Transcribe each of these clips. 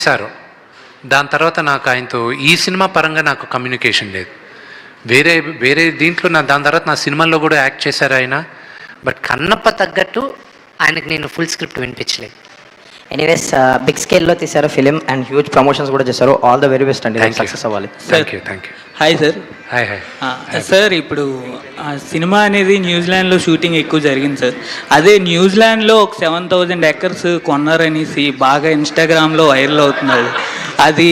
చేశారు. దాని తర్వాత నాకు ఆయనతో ఈ సినిమా పరంగా నాకు కమ్యూనికేషన్ లేదు. వేరే వేరే దీంట్లో దాని తర్వాత నా సినిమాల్లో కూడా యాక్ట్ చేశారు ఆయన. బట్ కన్నప్ప తగ్గట్టు ఆయనకు నేను ఫుల్ స్క్రిప్ట్ వినిపించలేదు. ఎనీవేస్ బిగ్ స్కేల్లో తీశారు ఫిలిం అండ్ హ్యూజ్ ప్రమోషన్స్ కూడా చేశారు. ఆల్ ద వెరీ బెస్ట్ అండి, సక్సెస్ అవ్వాలి. Thank you. Hi sir. Hi. Sir, ఇప్పుడు సినిమా అనేది న్యూజిలాండ్లో షూటింగ్ ఎక్కువ జరిగింది సార్. అదే న్యూజిలాండ్లో ఒక 7,000 acres కొన్నారనేసి బాగా ఇన్స్టాగ్రామ్లో వైరల్ అవుతున్నది. అది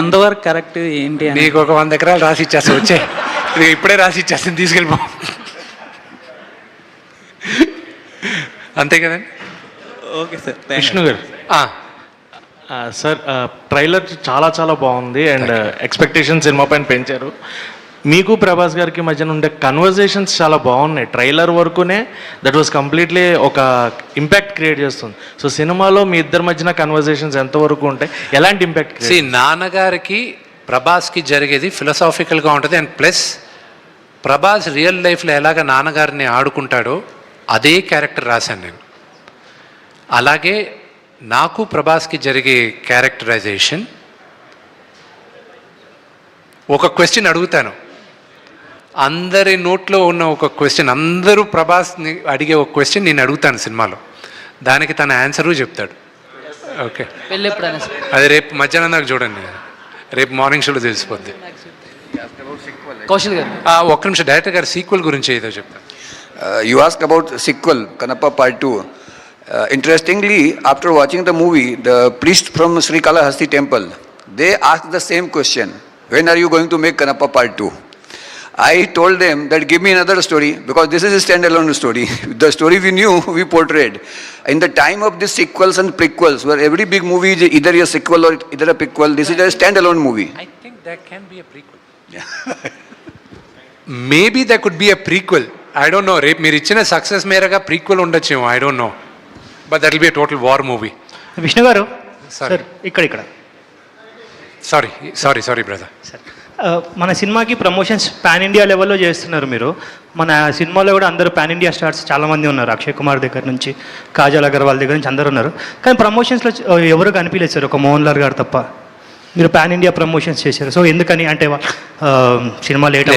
ఎంతవరకు కరెక్ట్ ఏంటి అని? నీకు ఒక 100 ఎకరాలు రాసి ఇచ్చేస్తా, వచ్చే ఇది ఇప్పుడే రాసి ఇచ్చేస్తాను, తీసుకెళ్ళిపో. అంతే కదండి. Okay sir. విష్ణు గారు సార్, ట్రైలర్ చాలా చాలా బాగుంది అండ్ ఎక్స్పెక్టేషన్ సినిమా పైన పెంచారు. మీకు ప్రభాస్ గారికి మధ్యన ఉండే కన్వర్జేషన్స్ చాలా బాగున్నాయి. ట్రైలర్ వరకునే దట్ వాజ్ కంప్లీట్లీ ఒక ఇంపాక్ట్ క్రియేట్ చేస్తుంది. సో సినిమాలో మీ ఇద్దరి మధ్యన కన్వర్జేషన్స్ ఎంతవరకు ఉంటాయి, ఎలాంటి ఇంపాక్ట్? నాన్నగారికి ప్రభాస్కి జరిగేది ఫిలసాఫికల్గా ఉంటుంది. అండ్ ప్లస్ ప్రభాస్ రియల్ లైఫ్లో ఎలాగ నాన్నగారిని ఆడుకుంటాడో అదే క్యారెక్టర్ రాశాను నేను. అలాగే నాకు ప్రభాస్కి జరిగే క్యారెక్టరైజేషన్, ఒక క్వశ్చన్ అడుగుతాను, అందరి నోట్లో ఉన్న ఒక క్వశ్చన్, అందరూ ప్రభాస్ని అడిగే ఒక క్వశ్చన్ నేను అడుగుతాను సినిమాలో, దానికి తన ఆన్సరు చెప్తాడు. ఓకే, అది రేపు మధ్యాహ్నం దాకా చూడండి, రేపు మార్నింగ్ షోలో తెలిసిపోద్ది. కౌశల్ గారు ఒక్క నిమిషం, డైరెక్టర్ గారు సీక్వెల్ గురించి ఏదో చెప్తాను. You ask about sequel, Kanappa Part 2. Interestingly, after watching the movie, the priest from Srikalahasti temple, they asked the same question, when are you going to make Kanappa Part 2? I told them that give me another story, because this is a standalone story. The story we knew, we portrayed. In the time of these sequels and prequels, where every big movie is either a sequel or either a prequel, this is a standalone movie. I think there can be a prequel. Maybe there could be a prequel. I don't know. రేపు మీరు ఇచ్చిన success మేరగా prequel ఉండొచ్చేమో, I don't know, but that will be a total war movie. Vishnu గారు sir, ఇక్కడ sorry brother. Sir, మన సినిమాకి promotions pan India లెవెల్లో చేస్తున్నారు మీరు. మన సినిమాలో కూడా అందరూ పాన్ ఇండియా స్టార్స్ చాలామంది ఉన్నారు. అక్షయ్ కుమార్ దగ్గర నుంచి, కాజల్ అగర్వాల్ దగ్గర నుంచి అందరూ ఉన్నారు. కానీ ప్రమోషన్స్లో ఎవరు కనిపించలేదు సార్, ఒక మోహన్ లాల్ గారు తప్ప. మీరు పాన్ ఇండియా ప్రమోషన్స్ చేశారు. సో ఎందుకని అంటే సినిమా లేట్